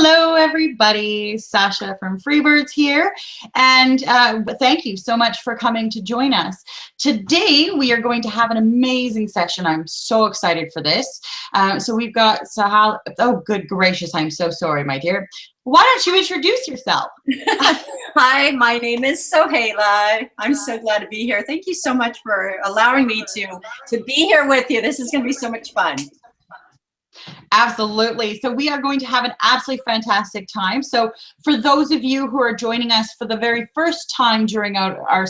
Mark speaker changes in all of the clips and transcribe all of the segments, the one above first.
Speaker 1: Hello, everybody. Sacha from Freebirds here, and thank you so much for coming to join us. Today, we are going to have an amazing session. I'm so excited for this. So we've got Sohaila. Oh, good gracious, I'm so sorry, my dear. Why don't you introduce yourself?
Speaker 2: Hi, my name is Sohaila. I'm so glad to be here. Thank you so much for allowing me to be here with you. This is going to be so much fun.
Speaker 1: Absolutely. So we are going to have an absolutely fantastic time. So for those of you who are joining us for the very first time during our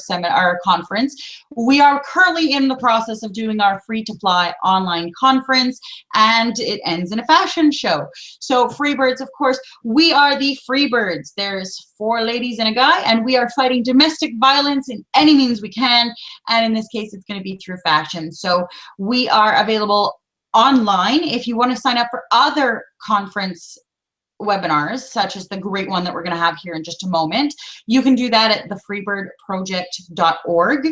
Speaker 1: conference, we are currently in the process of doing our free-to-fly online conference, and it ends in a fashion show. So Freebirds, of course, we are the Freebirds. There's 4 ladies and a guy, and we are fighting domestic violence in any means we can. And in this case, it's going to be through fashion. So we are available online. If you want to sign up for other conference webinars, such as the great one that we're going to have here in just a moment, you can do that at the freebirdproject.org.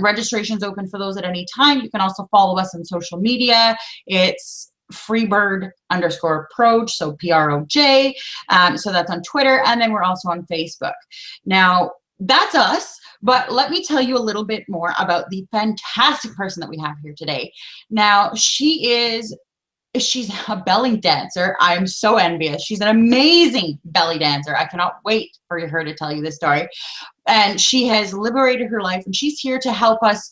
Speaker 1: Registration's open for those at any time. You can also follow us on social media. It's Freebird_Proj, so Proj. So that's on Twitter, and then we're also on Facebook. Now, that's us, but let me tell you a little bit more about the fantastic person that we have here today. Now, she's a belly dancer. I'm so envious. She's an amazing belly dancer. I cannot wait for her to tell you this story. And she has liberated her life, and she's here to help us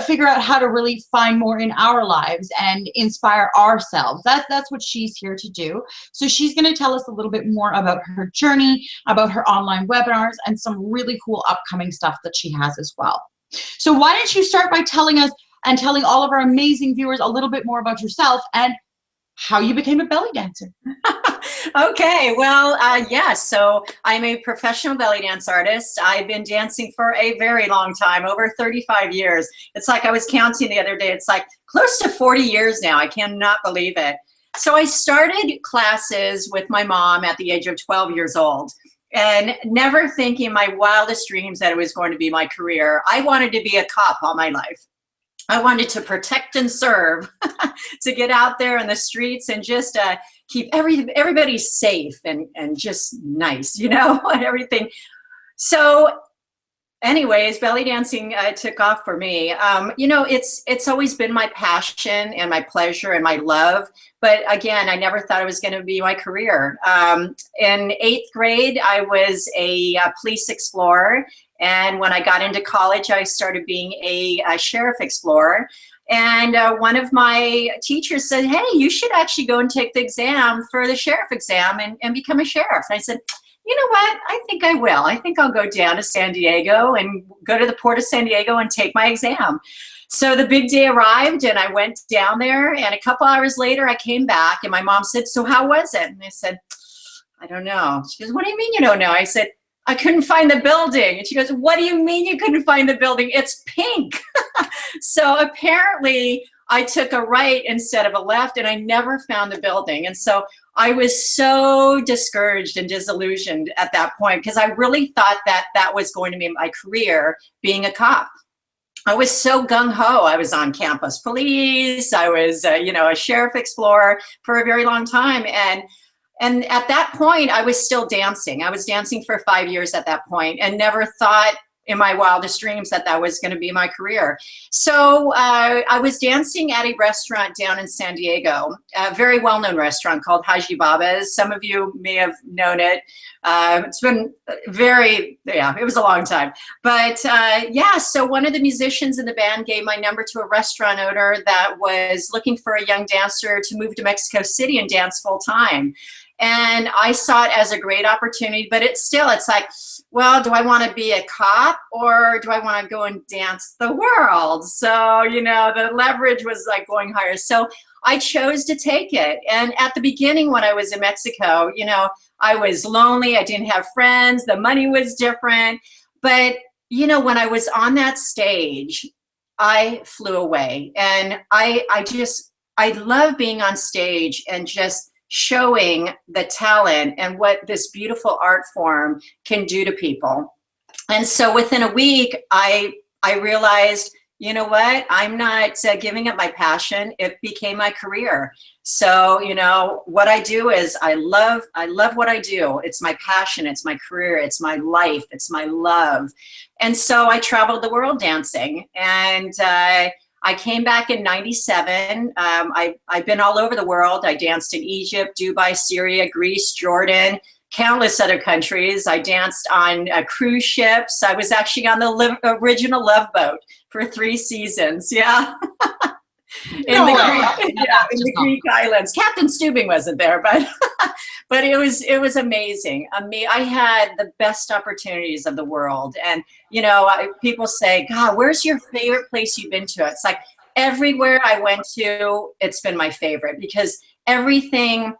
Speaker 1: figure out how to really find more in our lives and inspire ourselves. That's what she's here to do. So she's going to tell us a little bit more about her journey, about her online webinars, and some really cool upcoming stuff that she has as well. So why don't you start by telling us and telling all of our amazing viewers a little bit more about yourself and how you became a belly dancer.
Speaker 2: Okay, well, yes, so I'm a professional belly dance artist. I've been dancing for a very long time, over 35 years. It's like I was counting the other day. It's like close to 40 years now. I cannot believe it. So I started classes with my mom at the age of 12 years old, and never thinking in my wildest dreams that it was going to be my career. I wanted to be a cop all my life. I wanted to protect and serve, to get out there in the streets and just keep everybody safe and just nice, you know, and everything. So anyways, belly dancing took off for me. You know, it's always been my passion and my pleasure and my love. But again, I never thought it was going to be my career. In 8th grade, I was a police explorer. And when I got into college, I started being a sheriff explorer. And one of my teachers said, hey, you should actually go and take the exam for the sheriff exam and become a sheriff. And I said, you know what? I think I will. I think I'll go down to San Diego and go to the Port of San Diego and take my exam. So the big day arrived, and I went down there, and a couple hours later I came back, and my mom said, so how was it? And I said, I don't know. She goes, what do you mean you don't know? I said, I couldn't find the building. And she goes, what do you mean you couldn't find the building? It's pink. So apparently I took a right instead of a left, and I never found the building. And so I was so discouraged and disillusioned at that point, because I really thought that that was going to be my career, being a cop. I was so gung-ho. I was on campus police. I was, you know, a sheriff explorer for a very long time. And at that point, I was still dancing. I was dancing for 5 years at that point, and never thought in my wildest dreams that that was going to be my career. So I was dancing at a restaurant down in San Diego, a very well-known restaurant called Haji Baba's. Some of you may have known it. It's been it was a long time. But yeah, so one of the musicians in the band gave my number to a restaurant owner that was looking for a young dancer to move to Mexico City and dance full time. And I saw it as a great opportunity, but it's like, well, do I want to be a cop, or do I want to go and dance the world? So, you know, the leverage was like going higher. So I chose to take it. And at the beginning, when I was in Mexico, you know, I was lonely. I didn't have friends. The money was different. But, you know, when I was on that stage, I flew away. And I love being on stage and just showing the talent and what this beautiful art form can do to people. And so within a week, I realized you know what? I'm not giving up my passion. It became my career. So, you know, what I do is I love what I do. It's my passion. It's my career. It's my life. It's my love. And so I traveled the world dancing, and I came back in '97. I've been all over the world. I danced in Egypt, Dubai, Syria, Greece, Jordan, countless other countries. I danced on cruise ships. I was actually on the original Love Boat for 3 seasons. Yeah. In the Greek islands. Captain Stubing wasn't there, but but it was amazing. I had the best opportunities of the world. And you know, people say, God, where's your favorite place you've been to? It's like everywhere I went to, it's been my favorite, because everything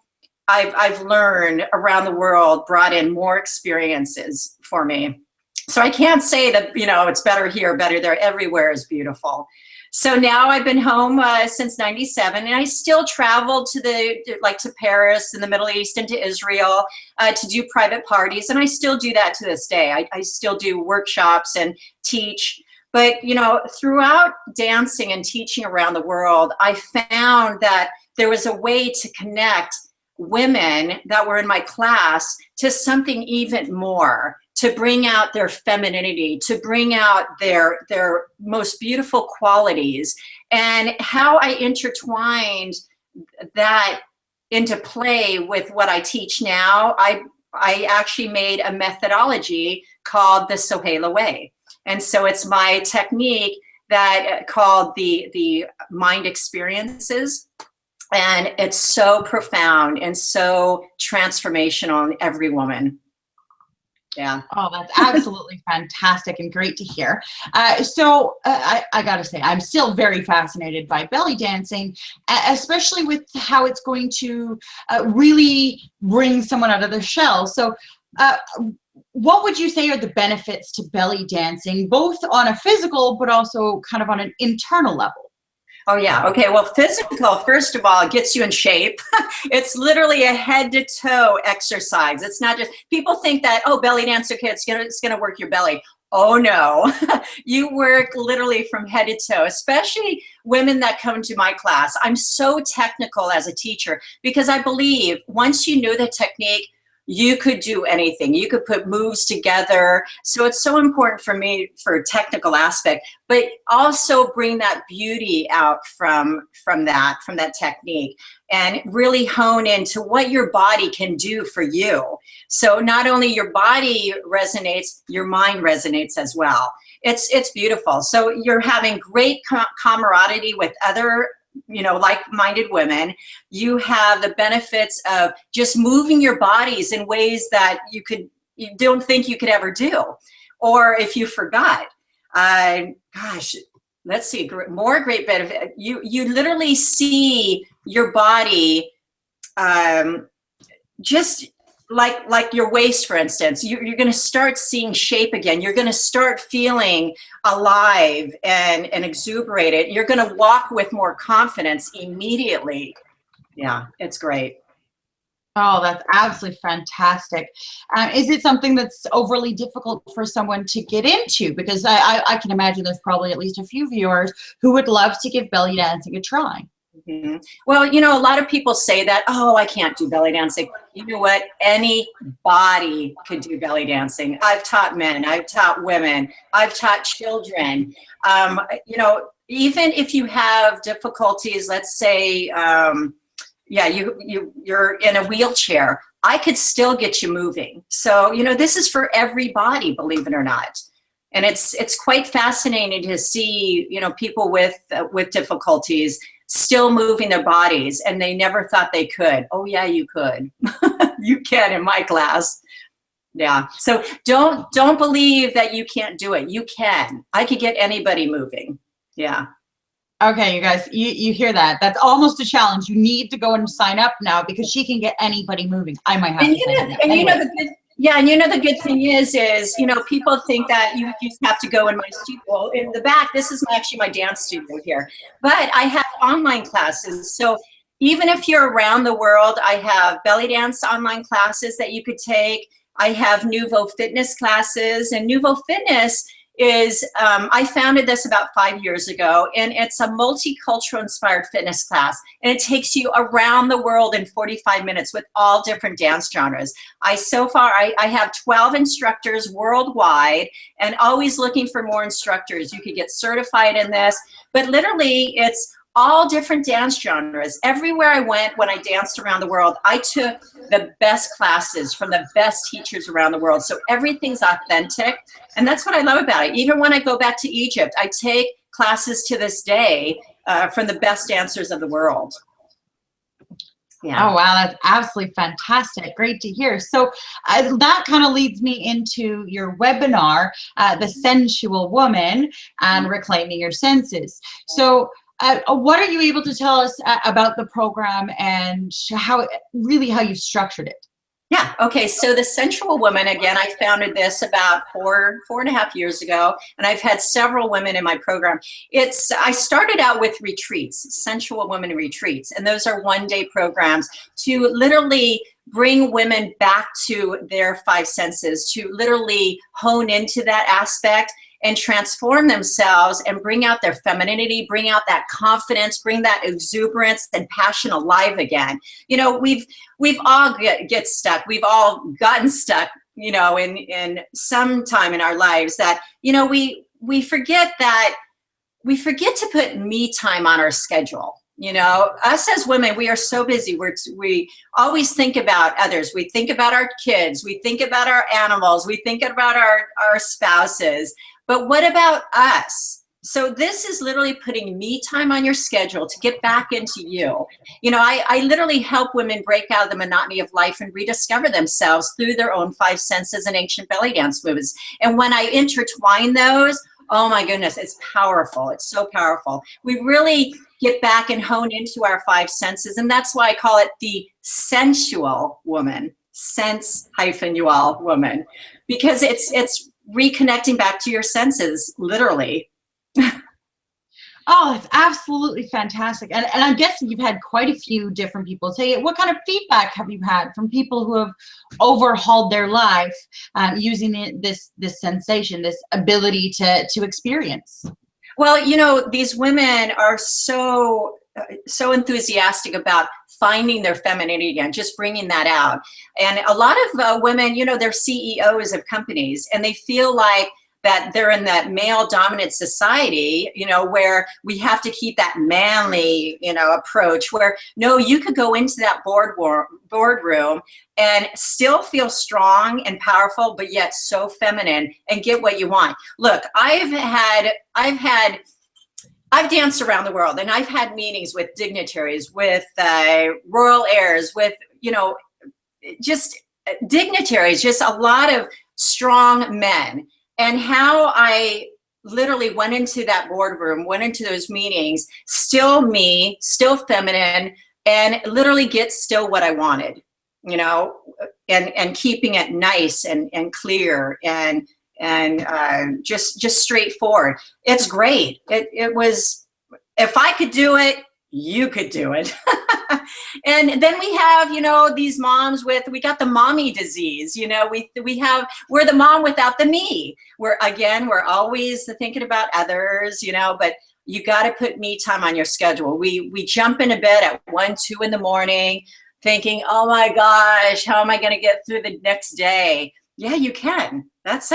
Speaker 2: I've learned around the world brought in more experiences for me. So I can't say that, you know, it's better here, better there. Everywhere is beautiful. So now I've been home since '97, and I still travel to to Paris and the Middle East and to Israel to do private parties. And I still do that to this day. I still do workshops and teach. But, you know, throughout dancing and teaching around the world, I found that there was a way to connect women that were in my class to something even more, to bring out their femininity, to bring out their most beautiful qualities. And how I intertwined that into play with what I teach now, I actually made a methodology called the Sohaila way. And so it's my technique that called the mind experiences. And it's so profound and so transformational in every woman. Yeah.
Speaker 1: Oh, that's absolutely fantastic and great to hear. So I got to say, I'm still very fascinated by belly dancing, especially with how it's going to really bring someone out of their shell. So what would you say are the benefits to belly dancing, both on a physical, but also kind of on an internal level?
Speaker 2: Oh, yeah. Okay. Well, physical, first of all, it gets you in shape. It's literally a head to toe exercise. It's not just, people think that, oh, belly dance, okay, it's going to work your belly. Oh, no. You work literally from head to toe, especially women that come to my class. I'm so technical as a teacher because I believe once you know the technique, you could do anything. You could put moves together. So it's so important for me for a technical aspect, but also bring that beauty out from that technique and really hone into what your body can do for you. So not only your body resonates, your mind resonates as well. It's beautiful. So you're having great camaraderie with other, you know, like-minded women. You have the benefits of just moving your bodies in ways that you don't think you could ever do, or if you forgot. Gosh, let's see, more great benefit. You literally see your body just like your waist, for instance. You're going to start seeing shape again. You're going to start feeling alive and exuberated. You're going to walk with more confidence immediately. Yeah, it's great.
Speaker 1: Oh, that's absolutely fantastic. Is it something that's overly difficult for someone to get into? Because I can imagine there's probably at least a few viewers who would love to give belly dancing a try.
Speaker 2: Mm-hmm. Well, you know, a lot of people say that, oh, I can't do belly dancing. You know what? Anybody could do belly dancing. I've taught men, I've taught women, I've taught children. You know, even if you have difficulties, let's say, yeah, you're in a wheelchair, I could still get you moving. So, you know, this is for everybody, believe it or not. And it's quite fascinating to see, you know, people with difficulties still moving their bodies, and they never thought they could. Oh yeah, you could. You can in my class. Yeah. So don't believe that you can't do it. You can. I could get anybody moving. Yeah.
Speaker 1: Okay, you guys, you hear that? That's almost a challenge. You need to go and sign up now because she can get anybody moving. I might have to sign up.
Speaker 2: And you know the good. Yeah, and you know the good thing is you know, people think that you just have to go in my studio. In the back, this is actually my dance studio here. But I have online classes. So even if you're around the world, I have belly dance online classes that you could take. I have Nouveau Fitness classes. And Nouveau Fitness is I founded this about 5 years ago, and it's a multicultural inspired fitness class, and it takes you around the world in 45 minutes with all different dance genres. So far I have 12 instructors worldwide, and always looking for more instructors. You could get certified in this, but literally it's all different dance genres. Everywhere I went when I danced around the world, I took the best classes from the best teachers around the world. So everything's authentic. And that's what I love about it. Even when I go back to Egypt, I take classes to this day from the best dancers of the world.
Speaker 1: Yeah. Oh, wow. That's absolutely fantastic. Great to hear. So that kind of leads me into your webinar, The Sense-ual Woman and Reclaiming Your Senses. So what are you able to tell us about the program and how you structured it?
Speaker 2: Yeah. Okay. So the Sense-ual Woman, again, I founded this about four and a half years ago, and I've had several women in my program. I started out with retreats, Sense-ual Woman retreats, and those are one-day programs to literally bring women back to their five senses, to literally hone into that aspect and transform themselves and bring out their femininity, bring out that confidence, bring that exuberance and passion alive again. You know, we've all get stuck. We've all gotten stuck, you know, in some time in our lives that, you know, we forget to put me time on our schedule. You know, us as women, we are so busy. We always think about others. We think about our kids. We think about our animals. We think about our spouses. But what about us? So this is literally putting me time on your schedule to get back into you. You know, I literally help women break out of the monotony of life and rediscover themselves through their own five senses and ancient belly dance moves. And when I intertwine those, oh my goodness, it's powerful. It's so powerful. We really get back and hone into our five senses. And that's why I call it the Sense-ual Woman, Sense-ual Woman, because it's reconnecting back to your senses, literally.
Speaker 1: Oh, it's absolutely fantastic. And I'm guessing you've had quite a few different people say it. What kind of feedback have you had from people who have overhauled their life using this sensation, this ability to experience?
Speaker 2: Well, you know, these women are so enthusiastic about finding their femininity again, just bringing that out. And a lot of women, you know, they're CEOs of companies, and they feel like that they're in that male dominant society, you know, where we have to keep that manly, you know, approach, where no, you could go into that boardroom and still feel strong and powerful, but yet so feminine and get what you want. Look, I've danced around the world, and I've had meetings with dignitaries, with royal heirs, with, you know, just dignitaries, just a lot of strong men. And how I literally went into that boardroom, went into those meetings, still me, still feminine, and literally get still what I wanted, you know, and keeping it nice and clear and just straightforward. It's great. It was, if I could do it, you could do it. And then we have, you know, these moms we got the mommy disease, you know, we're the mom without the me. We're always thinking about others, you know, but you got to put me time on your schedule. We jump into bed at 1, 2 in the morning thinking, oh my gosh, how am I going to get through the next day? Yeah, you can. That's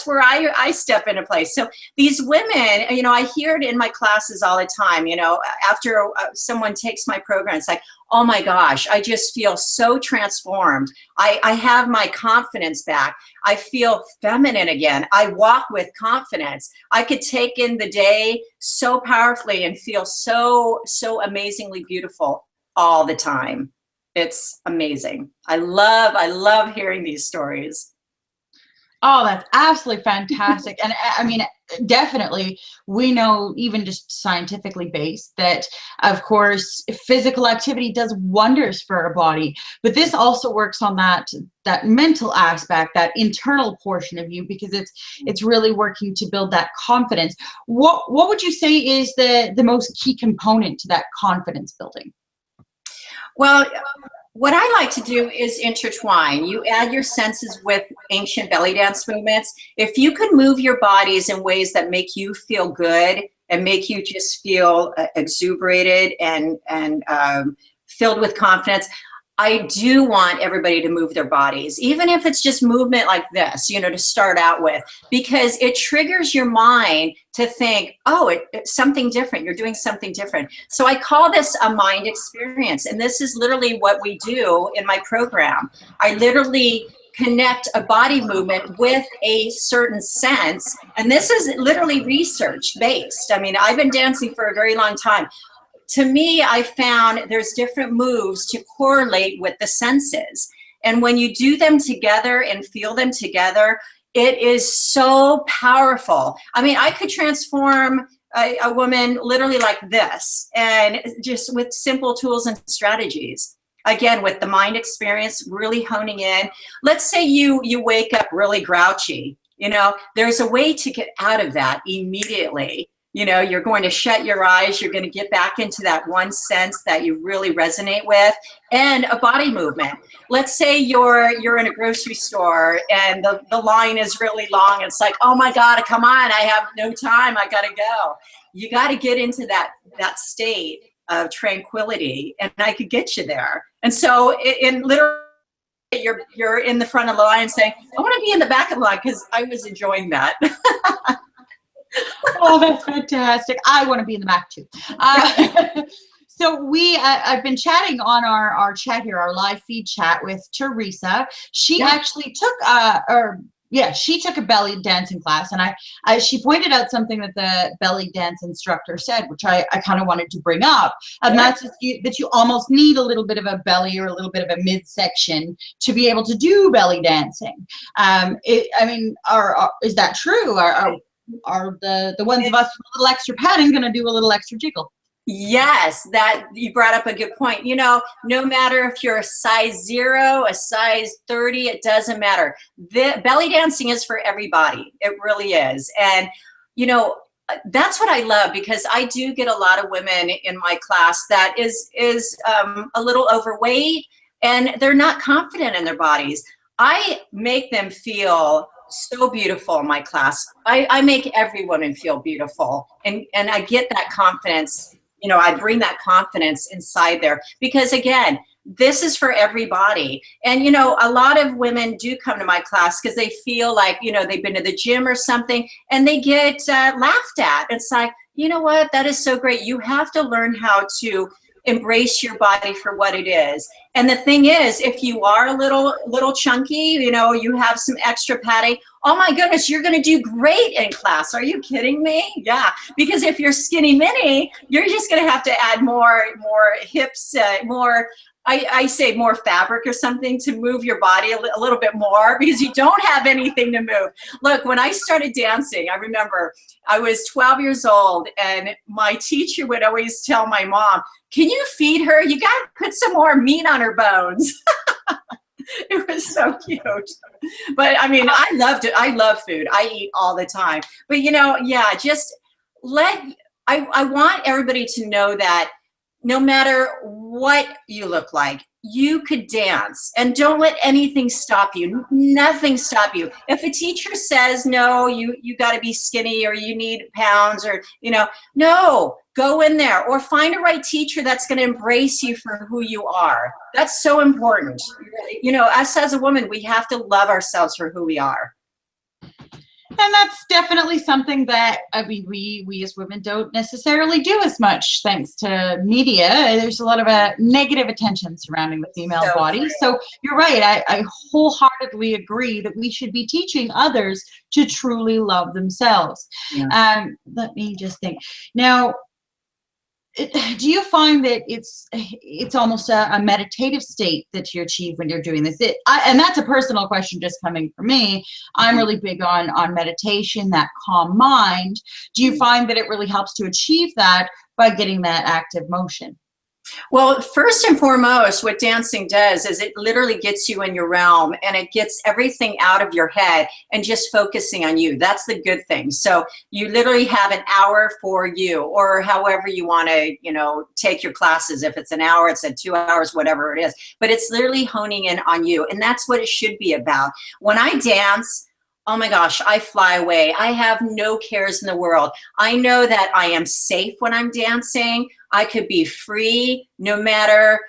Speaker 2: where I step into place. So these women, you know, I hear it in my classes all the time, you know, after someone takes my program, it's like, oh my gosh, I just feel so transformed. I have my confidence back. I feel feminine again. I walk with confidence. I could take in the day so powerfully and feel so amazingly beautiful all the time. It's amazing. I love hearing these stories.
Speaker 1: Oh, that's absolutely fantastic. And I mean, definitely, we know, even just scientifically based, that, of course, physical activity does wonders for our body. But this also works on that mental aspect, that internal portion of you, because it's really working to build that confidence. What would you say is the most key component to that confidence building?
Speaker 2: Well, What I like to do is intertwine. You add your senses with ancient belly dance movements. If you could move your bodies in ways that make you feel good and make you just feel exuberated and filled with confidence, I do want everybody to move their bodies, even if it's just movement like this, you know, to start out with, because it triggers your mind to think, oh, it's something different. You're doing something different. So I call this a mind experience. And this is literally what we do in my program. I literally connect a body movement with a certain sense. And this is literally research based. I mean, I've been dancing for a very long time. To me, I found there's different moves to correlate with the senses. And when you do them together and feel them together, it is so powerful. I mean, I could transform a woman literally like this, and just with simple tools and strategies. Again, with the mind experience, really honing in. Let's say you wake up really grouchy. You know, there's a way to get out of that immediately. You know, you're going to shut your eyes. You're going to get back into that one sense that you really resonate with, and a body movement. Let's say you're in a grocery store and the line is really long. It's like, oh my God, come on. I have no time. I got to go. You got to get into that state of tranquility, and I could get you there. And so in literally, you're in the front of the line saying, I want to be in the back of the line, because I was enjoying that.
Speaker 1: Oh, that's fantastic. I want to be in the back too. So I've been chatting on our chat here, our live feed chat with Teresa. She actually took she took a belly dancing class, and she pointed out something that the belly dance instructor said, which I kind of wanted to bring up, and that's that you almost need a little bit of a belly or a little bit of a midsection to be able to do belly dancing. Is that true? Are the ones of us with a little extra padding going to do a little extra jiggle?
Speaker 2: Yes, that you brought up a good point. You know, no matter if you're a size 0, a size 30, it doesn't matter. The belly dancing is for everybody. It really is. And, you know, that's what I love, because I do get a lot of women in my class that is a little overweight, and they're not confident in their bodies. I make them feel so beautiful in my class. I make every woman feel beautiful, and I get that confidence. You know, I bring that confidence inside there, because again, this is for everybody. And, you know, a lot of women do come to my class because they feel like, you know, they've been to the gym or something, and they get laughed at. It's like, you know what, that is so great. You have to learn how to embrace your body for what it is. And the thing is, if you are a little chunky, you know, you have some extra padding, oh my goodness, you're going to do great in class. Are you kidding me? Yeah. Because if you're skinny mini, you're just going to have to add more hips, I say more fabric or something to move your body a little bit more, because you don't have anything to move. Look, when I started dancing, I remember I was 12 years old, and my teacher would always tell my mom, can you feed her? You got to put some more meat on her bones. It was so cute. But I mean, I loved it. I love food. I eat all the time. But, you know, yeah, just I want everybody to know that no matter what you look like, you could dance, and don't let anything stop you. Nothing stop you. If a teacher says, no, you got to be skinny, or you need pounds, or, you know, no, go in there, or find a right teacher that's going to embrace you for who you are. That's so important. You know, us as a woman, we have to love ourselves for who we are.
Speaker 1: And that's definitely something that, I mean, we as women don't necessarily do as much, thanks to media. There's a lot of negative attention surrounding the female body. So you're right. I wholeheartedly agree that we should be teaching others to truly love themselves. Yeah. Let me just think. Now, do you find that it's almost a meditative state that you achieve when you're doing this? And that's a personal question just coming from me. I'm really big on meditation, that calm mind. Do you find that it really helps to achieve that by getting that active motion?
Speaker 2: Well, first and foremost, what dancing does is it literally gets you in your realm, and it gets everything out of your head and just focusing on you. That's the good thing. So you literally have an hour for you, or however you want to, take your classes. If it's an hour, it's 2 hours, whatever it is. But it's literally honing in on you. And that's what it should be about. When I dance, oh my gosh, I fly away. I have no cares in the world. I know that I am safe when I'm dancing. I could be free no matter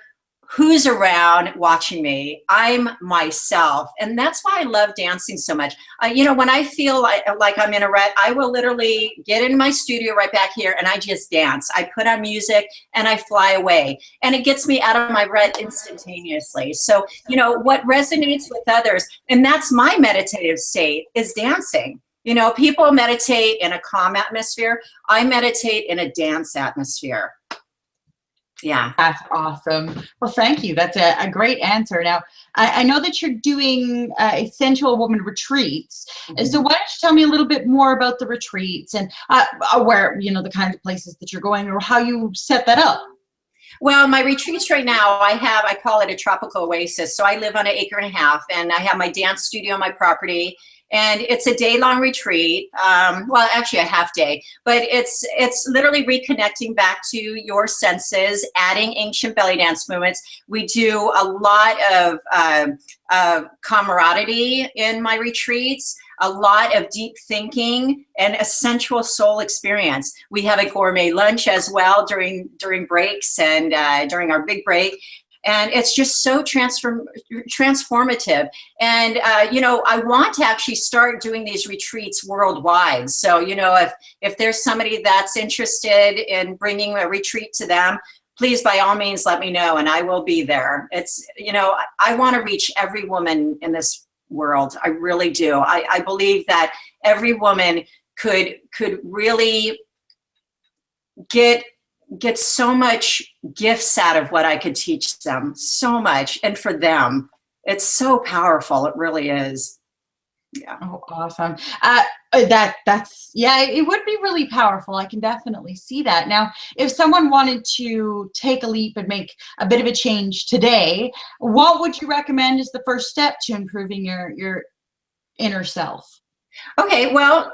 Speaker 2: who's around watching me. I'm myself. And that's why I love dancing so much. When I feel like I'm in a rut, I will literally get in my studio right back here and I just dance. I put on music and I fly away. And it gets me out of my rut instantaneously. So, what resonates with others, and that's my meditative state, is dancing. People meditate in a calm atmosphere. I meditate in a dance atmosphere. Yeah.
Speaker 1: That's awesome. Well, thank you. That's a great answer. Now, I know that you're doing Sense-ual Woman retreats.
Speaker 2: Mm-hmm.
Speaker 1: So why don't you tell me a little bit more about the retreats and where, the kinds of places that you're going or how you set that up?
Speaker 2: Well, my retreats right now, I call it a tropical oasis. So I live on 1.5 acres, and I have my dance studio on my property. And it's a day-long retreat. Well, actually a half day, but it's literally reconnecting back to your senses, adding ancient belly dance movements. We do a lot of camaraderie in my retreats, a lot of deep thinking, and a sensual soul experience. We have a gourmet lunch as well during breaks and during our big break. And it's just so transformative. And, I want to actually start doing these retreats worldwide. So, if there's somebody that's interested in bringing a retreat to them, please, by all means, let me know and I will be there. It's, I want to reach every woman in this world. I really do. I believe that every woman could really get so much gifts out of what I could teach them, so much. And for them, it's so powerful. It really is. Yeah.
Speaker 1: Oh, awesome. It would be really powerful. I can definitely see that. Now, if someone wanted to take a leap and make a bit of a change today, what would you recommend is the first step to improving your inner self?
Speaker 2: Okay. Well,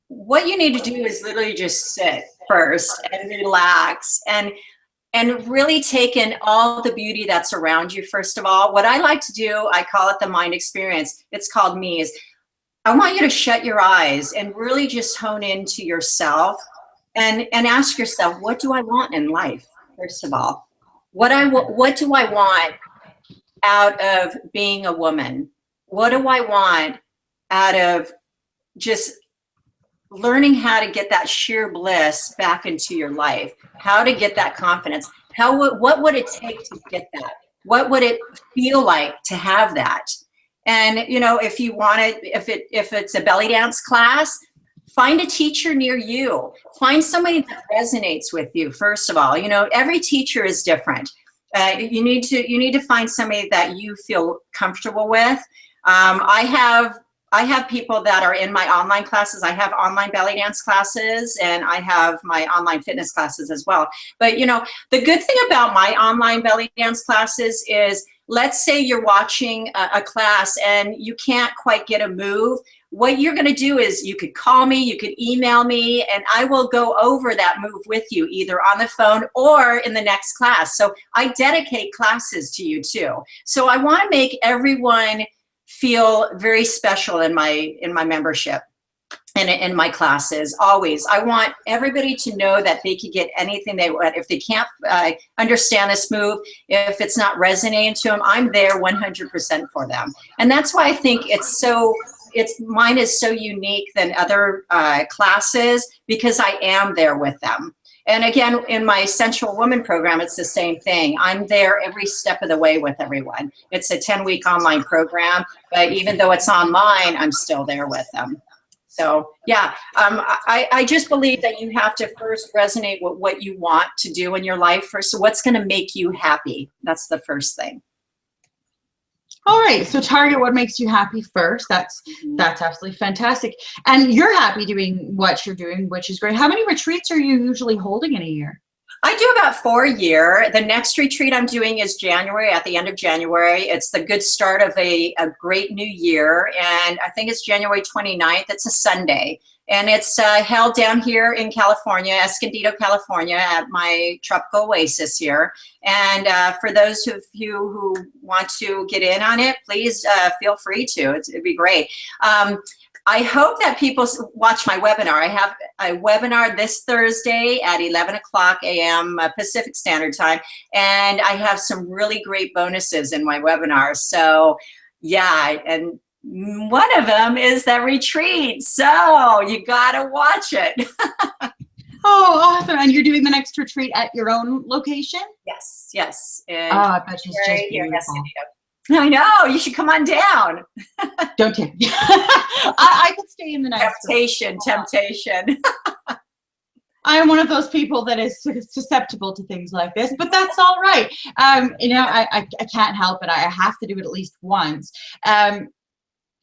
Speaker 2: what you need to do is literally just sit first and relax and really take in all the beauty that's around you. First of all, what I like to do, I call it the mind experience. It's called me. Is I want you to shut your eyes and really just hone into yourself and ask yourself, what do I want in life? First of all, what do I want out of being a woman? What do I want out of just learning how to get that sheer bliss back into your life, how to get that confidence, what would it take to get that? What would it feel like to have that? And, if you want it, if it's a belly dance class, find a teacher near you. Find somebody that resonates with you, first of all. Every teacher is different. You need to find somebody that you feel comfortable with. I have people that are in my online classes. I have online belly dance classes and I have my online fitness classes as well. But, the good thing about my online belly dance classes is, let's say you're watching a class and you can't quite get a move. What you're going to do is you could call me, you could email me, and I will go over that move with you either on the phone or in the next class. So I dedicate classes to you too. So I want to make everyone feel very special in my membership and in my classes. Always, I want everybody to know that they could get anything they want. If they can't understand this move, if it's not resonating to them, I'm there 100% for them. And that's why I think mine is so unique than other classes, because I am there with them. And again, in my Sense-ual Woman program, it's the same thing. I'm there every step of the way with everyone. It's a 10-week online program, but even though it's online, I'm still there with them. So yeah, I just believe that you have to first resonate with what you want to do in your life first. So what's going to make you happy? That's the first thing.
Speaker 1: All right, so target what makes you happy first. That's absolutely fantastic. And you're happy doing what you're doing, which is great. How many retreats are you usually holding in a year?
Speaker 2: I do about 4 a year. The next retreat I'm doing is January, at the end of January. It's the good start of a great new year. And I think it's January 29th. It's a Sunday. And it's held down here in California, Escondido, California, at my tropical oasis here. And for those of you who want to get in on it, please feel free to. It'd be great. I hope that people watch my webinar. I have a webinar this Thursday at 11 o'clock a.m. Pacific Standard Time, and I have some really great bonuses in my webinar. So yeah, and one of them is that retreat. So you gotta watch it.
Speaker 1: Oh, awesome. And you're doing the next retreat at your own location?
Speaker 2: Yes, yes.
Speaker 1: And I bet it's just beautiful.
Speaker 2: I know, you should come on down.
Speaker 1: Don't tempt me. I could stay in the next
Speaker 2: temptation.
Speaker 1: I am one of those people that is susceptible to things like this, but that's all right. You know, I can't help it. I have to do it at least once.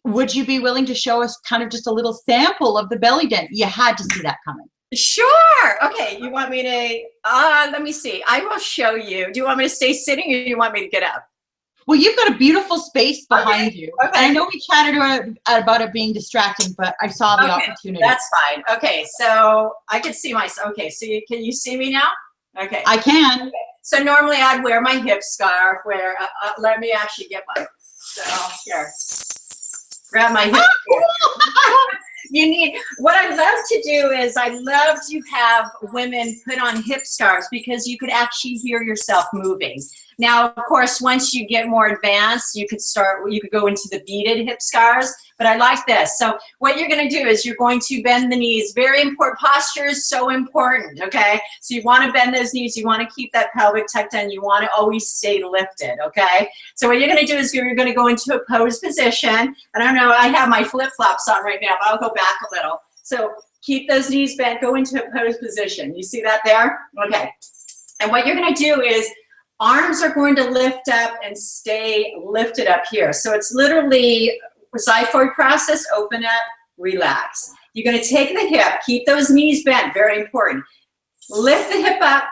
Speaker 1: Would you be willing to show us kind of just a little sample of the belly dance? You had to see that coming.
Speaker 2: Sure. Okay. You want me to, let me see. I will show you. Do you want me to stay sitting or do you want me to get up?
Speaker 1: Well, you've got a beautiful space behind you.
Speaker 2: Okay.
Speaker 1: And I know we chatted about it being distracting, but I saw the opportunity.
Speaker 2: That's fine. Okay, so I can see myself. Okay, so can you see me now? Okay.
Speaker 1: I can.
Speaker 2: Okay. So normally I'd wear my hip scarf. Let me actually get one. So here, grab my hip. What I love to do is I love to have women put on hip scarves because you could actually hear yourself moving. Now, of course, once you get more advanced, you could go into the beaded hip scarves, but I like this. So what you're going to do is you're going to bend the knees. Very important. Posture is so important, okay? So you want to bend those knees. You want to keep that pelvic tucked in. You want to always stay lifted, okay? So what you're going to do is you're going to go into a pose position. I don't know, I have my flip-flops on right now, but I'll go back a little. So keep those knees bent. Go into a pose position. You see that there? Okay. And what you're going to do is arms are going to lift up and stay lifted up here. So it's literally a xiphoid process, open up, relax. You're going to take the hip, keep those knees bent, very important. Lift the hip up,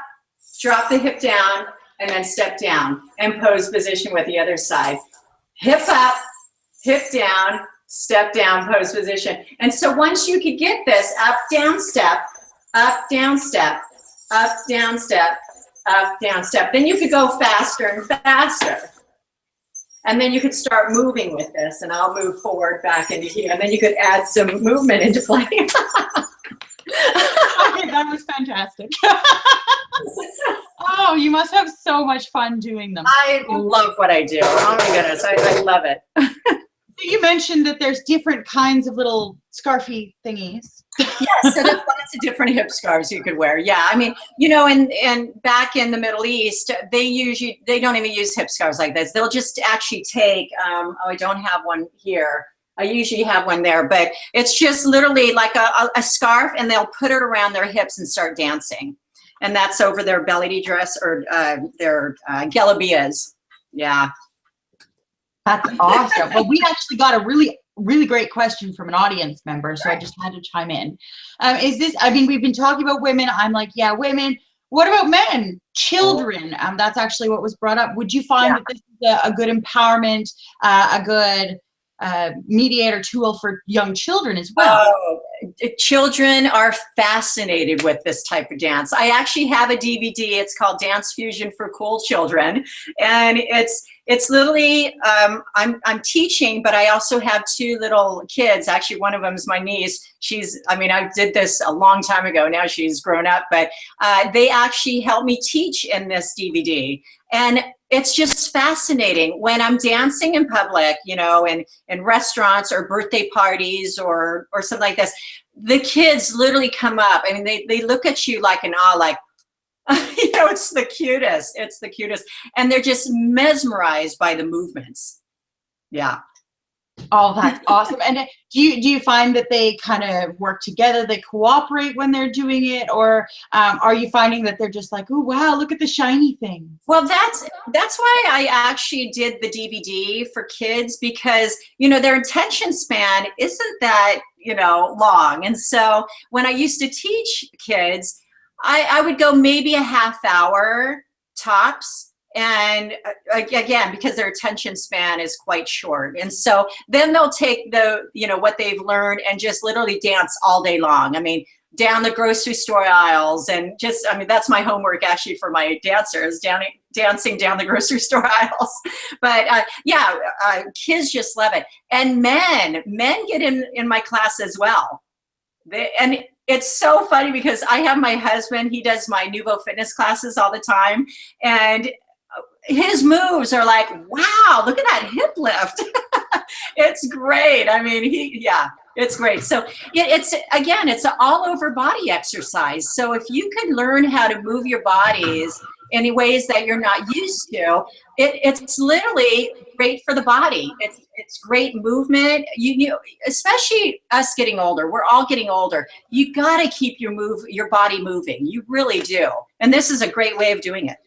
Speaker 2: drop the hip down, and then step down and pose position with the other side. Hip up, hip down, step down, pose position. And so once you could get this up, down, step, up, down, step, up, down, step, up, down, step. Then you could go faster and faster. And then you could start moving with this, and I'll move forward back into here. And then you could add some movement into play.
Speaker 1: Okay, that was fantastic. Oh, you must have so much fun doing them.
Speaker 2: I love what I do. Oh my goodness, I love it.
Speaker 1: You mentioned that there's different kinds of little scarfy thingies.
Speaker 2: Yes, so there's lots of different hip scarves you could wear. Yeah, I mean, you know, and back in the Middle East, they don't even use hip scarves like this. They'll just actually take, oh, I don't have one here. I usually have one there, but it's just literally like a scarf, and they'll put it around their hips and start dancing. And that's over their belly dress or their galabias. Yeah.
Speaker 1: That's awesome. Well, we actually got a really great question from an audience member, so I just had to chime in. Is this, I mean, we've been talking about women. I'm like, yeah, women. What about men? Children. That's actually what was brought up. Would you find that this is a good empowerment, a good mediator tool for young children as well?
Speaker 2: Oh, children are fascinated with this type of dance. I actually have a DVD. It's called Dance Fusion for Cool Children, and it's literally I'm teaching, but I also have two little kids. Actually, one of them is my niece. I did this a long time ago. Now she's grown up, but they actually help me teach in this DVD. And it's just fascinating when I'm dancing in public, you know, in restaurants or birthday parties or something like this. The kids literally come up. I mean, they look at you like in awe, like, you know, it's the cutest. It's the cutest. And they're just mesmerized by the movements. Yeah.
Speaker 1: Oh, that's awesome. And do you find that they kind of work together, they cooperate when they're doing it, or are you finding that they're just like, oh wow, look at the shiny thing?
Speaker 2: Well, that's why I actually did the DVD for kids, because, you know, their attention span isn't that, you know, long. And so when I used to teach kids, I would go maybe a half hour tops. And again, because their attention span is quite short. And so then they'll take the, you know, what they've learned and just literally dance all day long. I mean, down the grocery store aisles and just, I mean, that's my homework actually for my dancers, dancing down the grocery store aisles. But yeah, kids just love it. And men get in my class as well. And it's so funny because I have my husband, he does my Nouveau Fitness classes all the time. And his moves are like, wow, look at that hip lift. It's great. I mean, it's great. So it's an all over body exercise. So if you can learn how to move your bodies in ways that you're not used to, it's literally great for the body. It's great movement. You especially us getting older. We're all getting older. You got to keep your body moving. You really do. And this is a great way of doing it.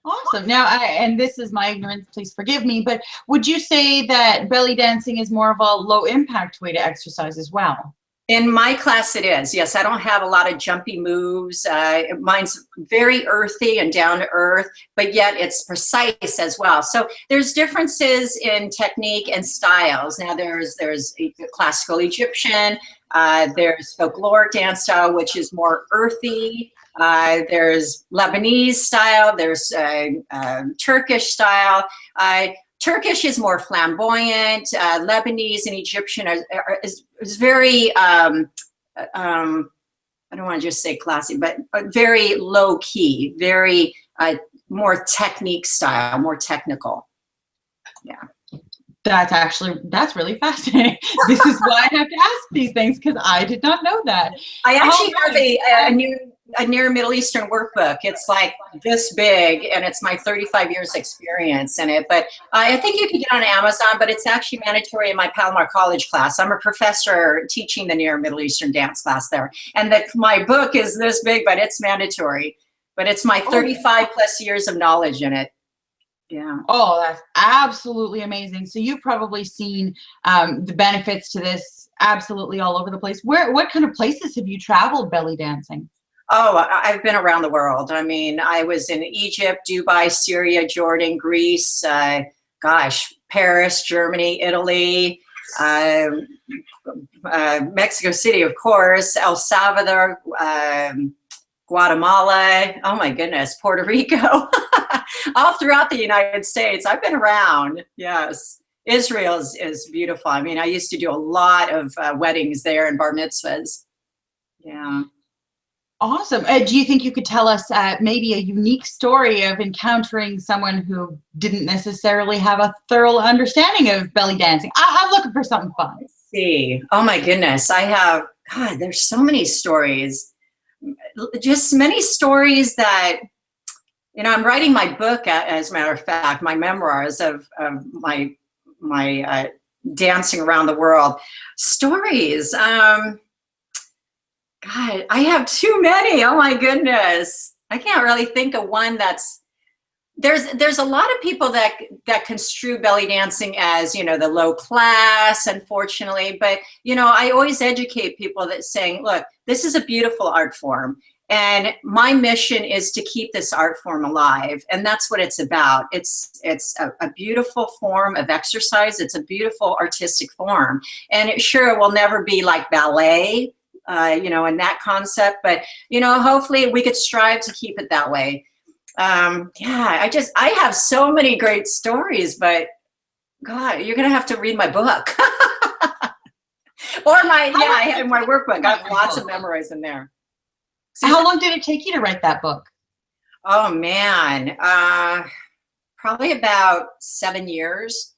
Speaker 1: Awesome. Now, and this is my ignorance, please forgive me, but would you say that belly dancing is more of a low impact way to exercise as well?
Speaker 2: In my class, it is. Yes, I don't have a lot of jumpy moves. Mine's very earthy and down to earth, but yet it's precise as well. So there's differences in technique and styles. Now there's classical Egyptian, there's folkloric dance style, which is more earthy. There's Lebanese style, there's Turkish style. Turkish is more flamboyant. Lebanese and Egyptian is very, I don't want to just say classy, but very low key, very more technique style, more technical. Yeah.
Speaker 1: That's really fascinating. This is why I have to ask these things, because I did not know that.
Speaker 2: I actually have a Near Middle Eastern workbook. It's like this big, and it's my 35 years experience in it. But I think you can get it on Amazon, but it's actually mandatory in my Palomar College class. I'm a professor teaching the Near Middle Eastern dance class there. And my book is this big, but it's mandatory. But it's my 35 plus years of knowledge in it. Yeah.
Speaker 1: Oh, that's absolutely amazing. So you've probably seen the benefits to this absolutely all over the place. What kind of places have you traveled belly dancing?
Speaker 2: Oh, I've been around the world. I mean, I was in Egypt, Dubai, Syria, Jordan, Greece, Paris, Germany, Italy, Mexico City, of course, El Salvador, Guatemala, oh my goodness, Puerto Rico, all throughout the United States. I've been around, yes. Israel is beautiful. I mean, I used to do a lot of weddings there and bar mitzvahs. Yeah.
Speaker 1: Awesome. Do you think you could tell us maybe a unique story of encountering someone who didn't necessarily have a thorough understanding of belly dancing? I'm looking for something fun.
Speaker 2: Let's see. Oh my goodness. There's so many stories. Just many stories that, I'm writing my book, as a matter of fact, my memoirs of my dancing around the world. Stories. God, I have too many. Oh my goodness. I can't really think of one there's a lot of people that construe belly dancing as, the low class, unfortunately. But, I always educate people that saying, look, this is a beautiful art form. And my mission is to keep this art form alive. And that's what it's about. It's a beautiful form of exercise. It's a beautiful artistic form. And it sure will never be like ballet, in that concept, but, hopefully we could strive to keep it that way. I have so many great stories, but God, you're going to have to read my book or I have my workbook. I have lots of memories in there.
Speaker 1: How long did it take you to write that book?
Speaker 2: Oh man, probably about 7 years.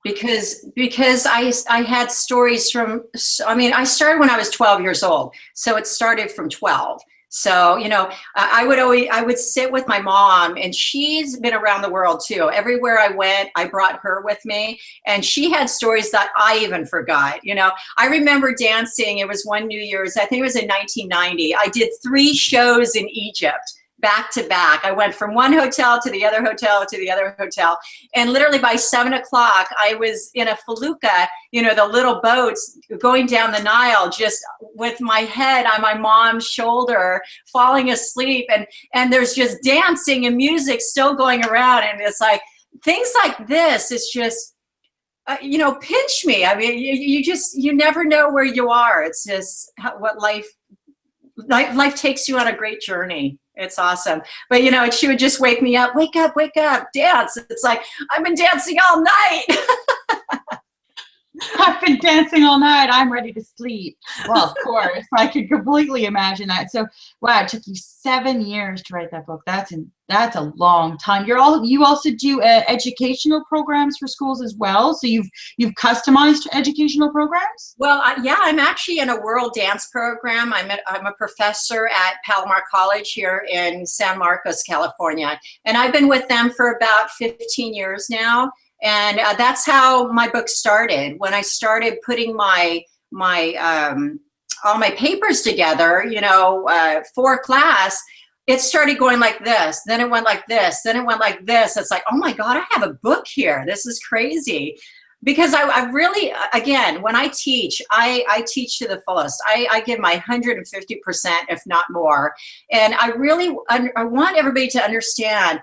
Speaker 2: Because I had stories I started when I was 12 years old. So it started from 12. So, I would sit with my mom, and she's been around the world too. Everywhere I went, I brought her with me, and she had stories that I even forgot. I remember dancing. It was one New Year's, I think it was in 1990. I did 3 shows in Egypt. back to back. I went from one hotel to the other hotel to the other hotel. And literally by 7 o'clock, I was in a felucca, you know, the little boats going down the Nile, just with my head on my mom's shoulder, falling asleep. And there's just dancing and music still going around. And it's like, things like this, it's just, you know, pinch me. I mean, you never know where you are. It's just what life takes you on a great journey. It's awesome. But, you know, she would just wake me up, wake up, dance. It's like, I've been dancing all night.
Speaker 1: I've been dancing all night. I'm ready to sleep. Well, of course, I could completely imagine that. So, wow, it took you 7 years to write that book. That's a long time. You also do educational programs for schools as well. So you've customized educational programs.
Speaker 2: Well, yeah, I'm actually in a world dance program. I'm a professor at Palomar College here in San Marcos, California, and I've been with them for about 15 years now. And that's how my book started. When I started putting all my papers together, you know, for class, it started going like this. Then it went like this. Then it went like this. It's like, oh my God, I have a book here. This is crazy. Because I really, again, when I teach, I teach to the fullest. I give my 150%, if not more. And I want everybody to understand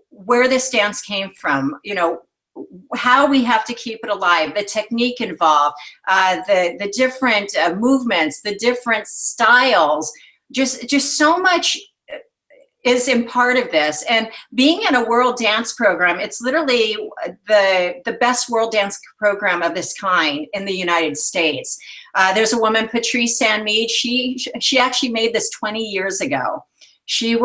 Speaker 2: where this dance came from, you know, how we have to keep it alive, the technique involved, the different movements, the different styles, just so much is in part of this. And being in a world dance program, it's literally the best world dance program of this kind in the United States. There's a woman, Patrice Sanmead, she actually made this 20 years ago. She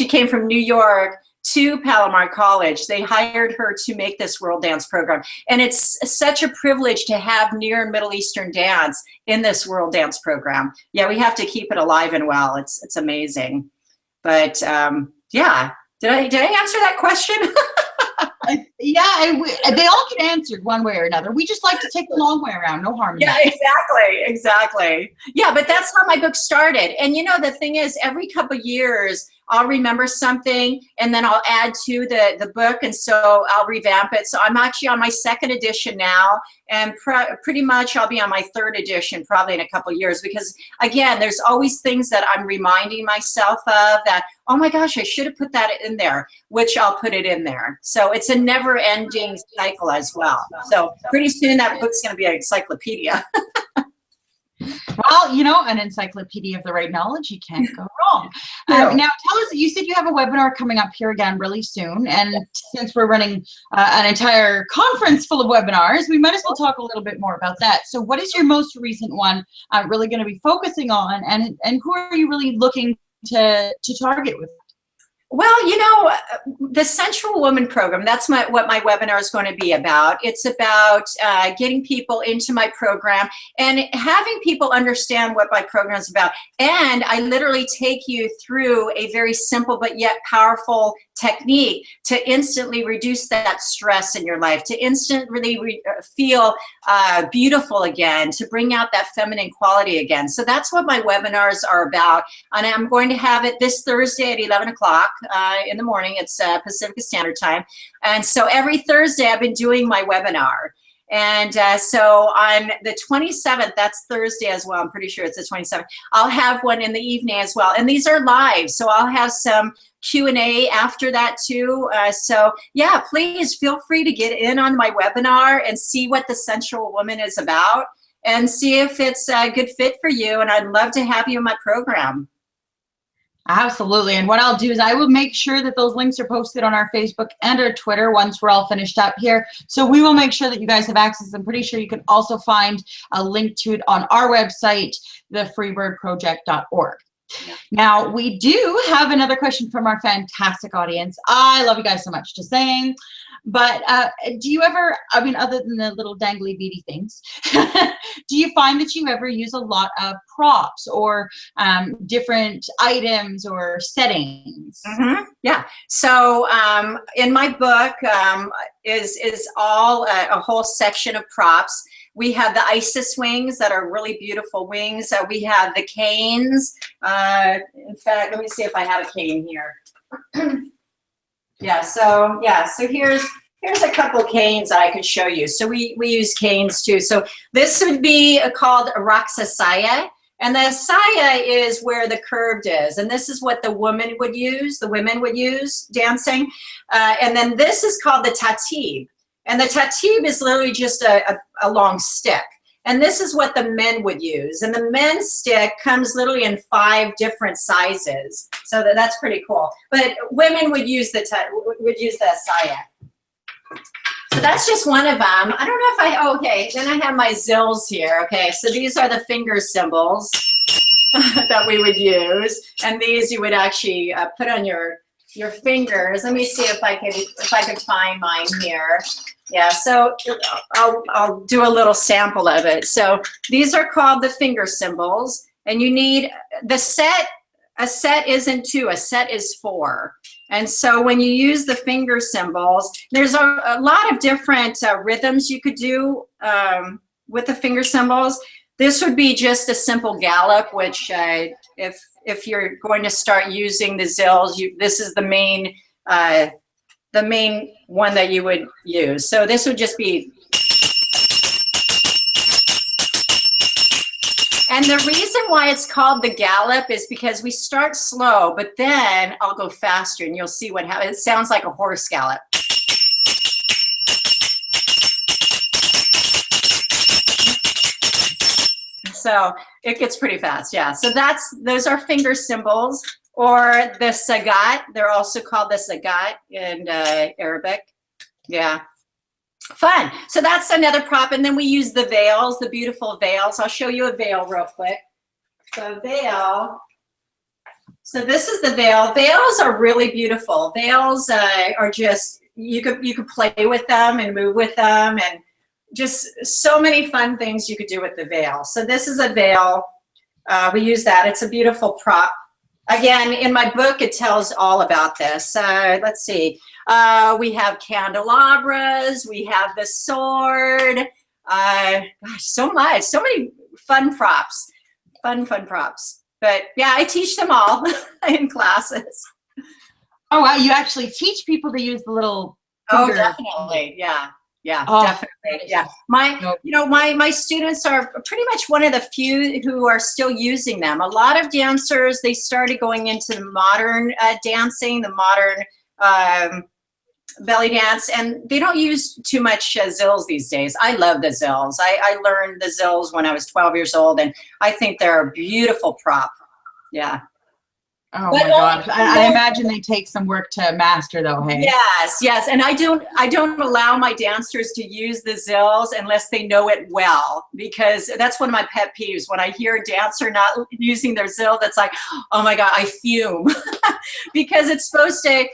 Speaker 2: came from New York to Palomar College. They hired her to make this world dance program. And it's such a privilege to have Near and Middle Eastern dance in this world dance program. Yeah, we have to keep it alive and well. It's amazing. But yeah, did I answer that question?
Speaker 1: Yeah, they all get answered one way or another. We just like to take the long way around. No harm in that.
Speaker 2: Yeah, exactly. Yeah, but that's how my book started. And you know, the thing is, every couple of years, I'll remember something and then I'll add to the book, and so I'll revamp it. So I'm actually on my 2nd edition now, and pretty much I'll be on my 3rd edition probably in a couple of years, because again, there's always things that I'm reminding myself of that, oh my gosh, I should have put that in there, which I'll put it in there. So it's a never-ending cycle as well. So pretty soon that book's going to be an encyclopedia.
Speaker 1: Well, you know, an encyclopedia of the right knowledge, you can't go wrong. Now, tell us, you said you have a webinar coming up here again really soon. And since we're running an entire conference full of webinars, we might as well talk a little bit more about that. So what is your most recent one really going to be focusing on? And who are you really looking to target with?
Speaker 2: Well, you know, the Sense-ual Woman program, that's what my webinar is going to be about. It's about getting people into my program and having people understand what my program is about. And I literally take you through a very simple but yet powerful technique to instantly reduce that stress in your life, to instantly feel beautiful again, to bring out that feminine quality again. So that's what my webinars are about. And I'm going to have it this Thursday at 11 o'clock in the morning. It's Pacific Standard Time. And so every Thursday I've been doing my webinar. And so on the 27th, that's Thursday as well, I'm pretty sure it's the 27th, I'll have one in the evening as well. And these are live, so I'll have some Q&A after that too. So yeah, please feel free to get in on my webinar and see what the Sense-ual Woman is about and see if it's a good fit for you. And I'd love to have you in my program.
Speaker 1: Absolutely. And what I'll do is I will make sure that those links are posted on our Facebook and our Twitter once we're all finished up here. So we will make sure that you guys have access. I'm pretty sure you can also find a link to it on our website, thefreebirdproject.org. Yeah. Now, we do have another question from our fantastic audience. I love you guys so much. Just saying. But do you ever, I mean, other than the little dangly beady things, do you find that you ever use a lot of props or different items or settings?
Speaker 2: Yeah. So in my book is all a whole section of props. We have the Isis wings that are really beautiful wings. We have the canes. In fact, let me see if I have a cane here. So here's a couple canes I could show you. So we use canes too. So this would be called a raksasaya. And the saya is where the curved is. And this is what the women would use dancing. And then this is called the tatib. And the tatib is literally just a long stick. And this is what the men would use. And the men's stick comes literally in 5 different sizes. So that's pretty cool. But women would use the saya. So that's just one of them. I don't know if okay, then I have my zills here. Okay, so these are the finger symbols that we would use. And these you would actually put on your fingers. Let me see if I could find mine here. Yeah, so I'll do a little sample of it. So these are called the finger symbols. And you need a set isn't 2, a set is 4. And so when you use the finger symbols, there's a lot of different rhythms you could do with the finger symbols. This would be just a simple gallop, which if you're going to start using the zills, this is the main one that you would use. So this would just be. And the reason why it's called the gallop is because we start slow, but then I'll go faster and you'll see what happens. It sounds like a horse gallop. So it gets pretty fast, yeah. So those are finger symbols, or the sagat. They're also called the sagat in Arabic. Yeah. Fun. So that's another prop. And then we use the veils, the beautiful veils. I'll show you a veil real quick. So veil. So this is the veil. Veils are really beautiful. Veils are just, you could play with them and move with them, and just so many fun things you could do with the veil. So this is a veil. We use that. It's a beautiful prop. Again, in my book, it tells all about this. Let's see. We have candelabras. We have the sword. Gosh, so much. So many fun props. Fun props. But yeah, I teach them all in classes.
Speaker 1: Oh, wow. You actually teach people to use the little
Speaker 2: finger. Oh, definitely. Yeah. Yeah, definitely. Yeah. My students are pretty much one of the few who are still using them. A lot of dancers, they started going into the modern dancing, the modern belly dance, and they don't use too much zills these days. I love the zills. I learned the zills when I was 12 years old, and I think they're a beautiful prop. Yeah.
Speaker 1: Oh my gosh! I imagine they take some work to master, though. Hey.
Speaker 2: Yes, and I don't allow my dancers to use the zills unless they know it well, because that's one of my pet peeves. When I hear a dancer not using their zill, that's like, oh my god, I fume, because it's supposed to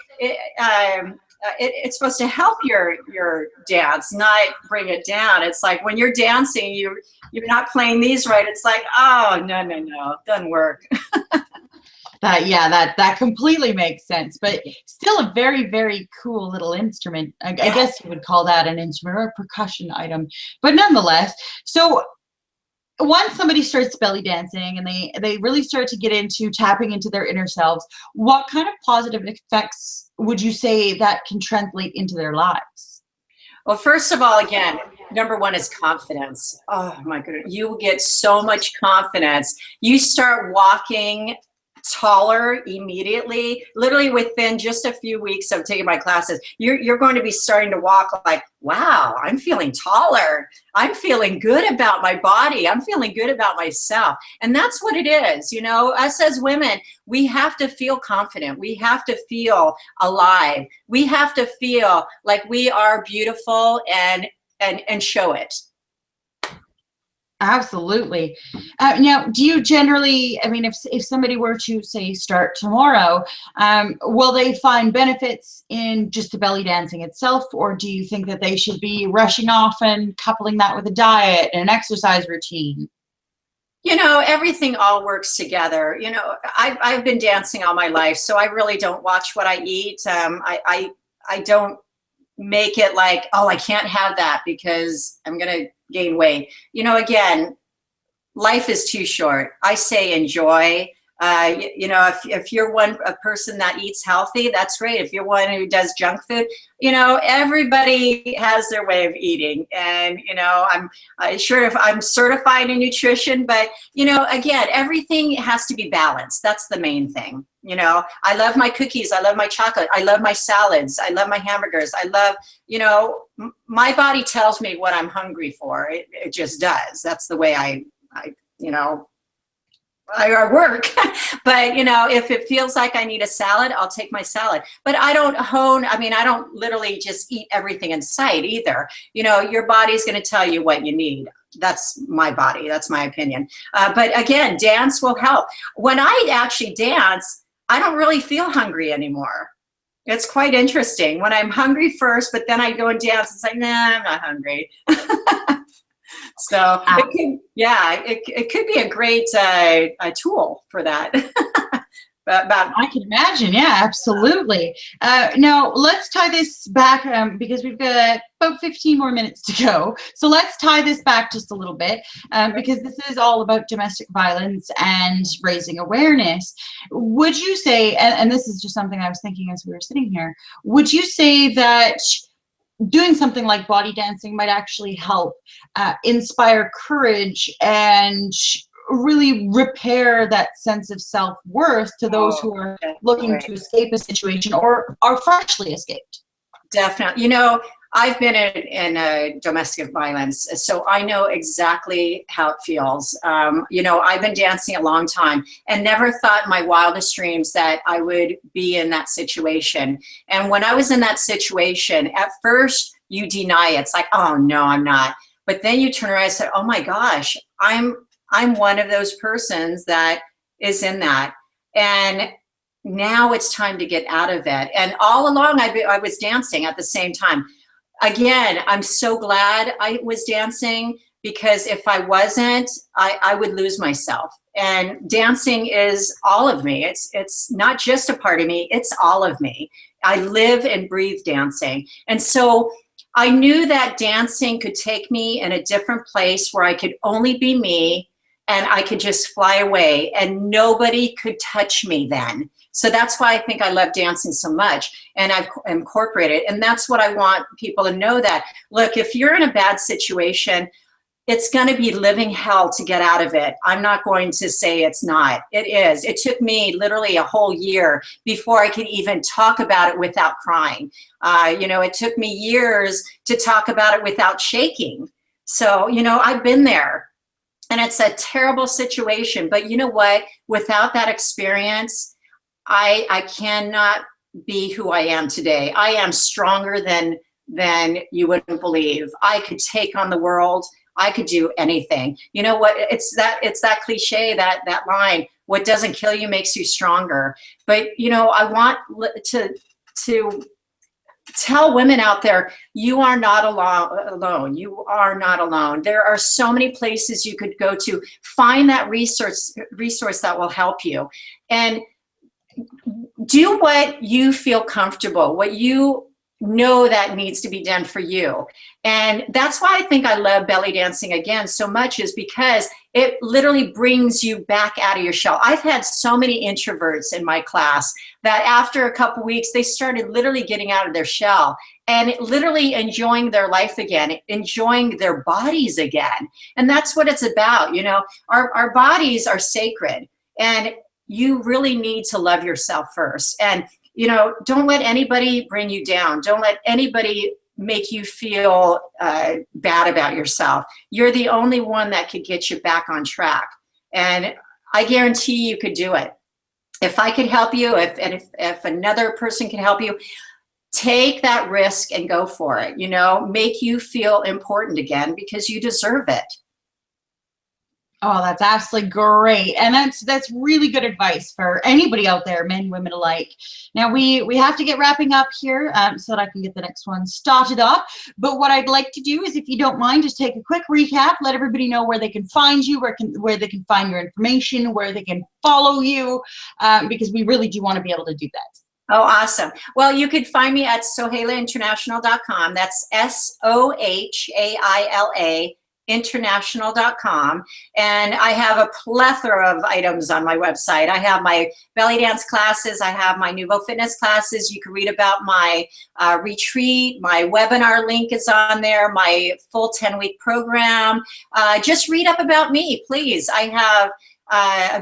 Speaker 2: it's supposed to help your dance, not bring it down. It's like when you're dancing, you're not playing these right. It's like, oh no, doesn't work.
Speaker 1: That completely makes sense, but still a very, very cool little instrument. I guess you would call that an instrument or a percussion item, but nonetheless. So once somebody starts belly dancing and they really start to get into tapping into their inner selves, what kind of positive effects would you say that can translate into their lives?
Speaker 2: Well, first of all, again, number one is confidence. Oh my goodness, you will get so much confidence. You start walking taller immediately, literally within just a few weeks of taking my classes. You're going to be starting to walk like, wow, I'm feeling taller. I'm feeling good about my body. I'm feeling good about myself. And that's what it is. You know, us as women, we have to feel confident. We have to feel alive. We have to feel like we are beautiful and show it.
Speaker 1: Absolutely. Now, do you generally, I mean, if somebody were to say start tomorrow, will they find benefits in just the belly dancing itself, or do you think that they should be rushing off and coupling that with a diet and an exercise routine?
Speaker 2: You know, everything all works together. You know, I've been dancing all my life, so I really don't watch what I eat. I don't make it like, oh, I can't have that because I'm going to gain weight. You know, again, life is too short. I say enjoy. You know, if you're a person that eats healthy, that's great. If you're one who does junk food, you know, everybody has their way of eating. And, you know, I'm sure if I'm certified in nutrition, but, you know, again, everything has to be balanced. That's the main thing. You know, I love my cookies. I love my chocolate. I love my salads. I love my hamburgers. I love, you know, my body tells me what I'm hungry for. It just does. That's the way I you know, I work. But, you know, if it feels like I need a salad, I'll take my salad. But I don't I don't literally just eat everything in sight either. You know, your body's going to tell you what you need. That's my body. That's my opinion. But again, dance will help. When I actually dance, I don't really feel hungry anymore. It's quite interesting. When I'm hungry first, but then I go and dance, it's like, nah, I'm not hungry. So it could be a great tool for that. but
Speaker 1: I can imagine. Yeah, absolutely. Now let's tie this back because we've got about 15 more minutes to go. So let's tie this back just a little bit because this is all about domestic violence and raising awareness. Would you say, and this is just something I was thinking as we were sitting here, would you say that doing something like body dancing might actually help inspire courage and really repair that sense of self-worth to those who are looking to escape a situation or are freshly escaped?
Speaker 2: Definitely. You know, I've been in domestic violence, so I know exactly how it feels. You know, I've been dancing a long time and never thought in my wildest dreams that I would be in that situation. And when I was in that situation, at first you deny it. It's like, oh no, I'm not. But then you turn around and say, oh my gosh, I'm one of those persons that is in that. And now it's time to get out of it. And all along I was dancing at the same time. Again, I'm so glad I was dancing because if I wasn't, I would lose myself. And dancing is all of me. It's not just a part of me, it's all of me. I live and breathe dancing. And so I knew that dancing could take me in a different place where I could only be me and I could just fly away and nobody could touch me then. So that's why I think I love dancing so much and I've incorporated. And that's what I want people to know that, look, if you're in a bad situation, it's going to be living hell to get out of it. I'm not going to say it's not. It is. It took me literally a whole year before I could even talk about it without crying. You know, it took me years to talk about it without shaking. So, you know, I've been there and it's a terrible situation. But you know what? Without that experience, I cannot be who I am today. I am stronger than you wouldn't believe. I could take on the world. I could do anything. You know what? It's that cliche, that line, what doesn't kill you makes you stronger. But, you know, I want to tell women out there, you are not alone. You are not alone. There are so many places you could go to. Find that resource that will help you. And do what you feel comfortable, what you know that needs to be done for you. And that's why I think I love belly dancing again so much, is because it literally brings you back out of your shell. I've had so many introverts in my class that after a couple weeks, they started literally getting out of their shell and literally enjoying their life again, enjoying their bodies again. And that's what it's about. You know, our bodies are sacred and you really need to love yourself first. And, you know, don't let anybody bring you down. Don't let anybody make you feel bad about yourself. You're the only one that could get you back on track. And I guarantee you could do it. If I could help you, if another person can help you, take that risk and go for it. You know, make you feel important again because you deserve it.
Speaker 1: Oh, that's absolutely great. And that's really good advice for anybody out there, men, women alike. Now we have to get wrapping up here so that I can get the next one started up. But what I'd like to do is, if you don't mind, just take a quick recap, let everybody know where they can find you, where they can find your information, where they can follow you, because we really do want to be able to do that.
Speaker 2: Oh, awesome. Well, you could find me at sohailainternational.com. That's SOHAILA international.com. And I have a plethora of items on my website. I have my belly dance classes. I have my Nouveau Fitness classes. You can read about my retreat. My webinar link is on there, my full 10-week program. Just read up about me, please. I have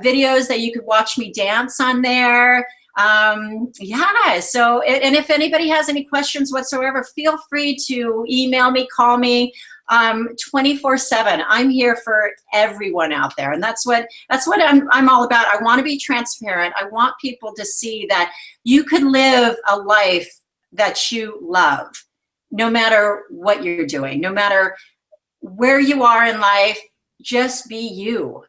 Speaker 2: videos that you could watch me dance on there. Yeah, so, and if anybody has any questions whatsoever, feel free to email me, call me, 24/7. I'm here for everyone out there. And that's what I'm all about. I want to be transparent. I want people to see that you can live a life that you love, no matter what you're doing, no matter where you are in life. Just be you.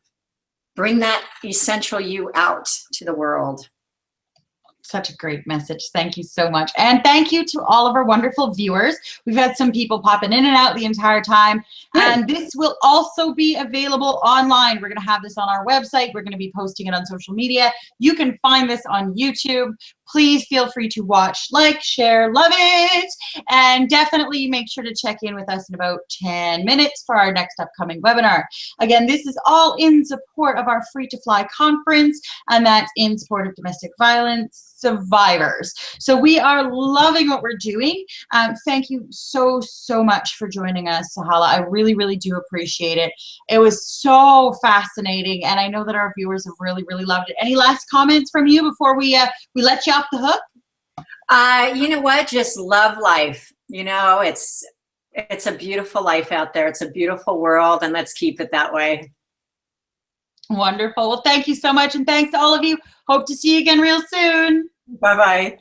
Speaker 2: Bring that essential you out to the world.
Speaker 1: Such a great message. Thank you so much. And thank you to all of our wonderful viewers. We've had some people popping in and out the entire time. And this will also be available online. We're going to have this on our website. We're going to be posting it on social media. You can find this on YouTube. Please feel free to watch, like, share, love it. And definitely make sure to check in with us in about 10 minutes for our next upcoming webinar. Again, this is all in support of our Free to Fly conference, and that's in support of domestic violence survivors. So we are loving what we're doing. Thank you so much for joining us, Sohaila. I really do appreciate it. It was so fascinating, and I know that our viewers have really loved it. Any last comments from you before we let you off the hook?
Speaker 2: You know what? Just love life. You know, it's a beautiful life out there. It's a beautiful world, and let's keep it that way.
Speaker 1: Wonderful. Well, thank you so much, and thanks to all of you. Hope to see you again real soon.
Speaker 2: Bye-bye.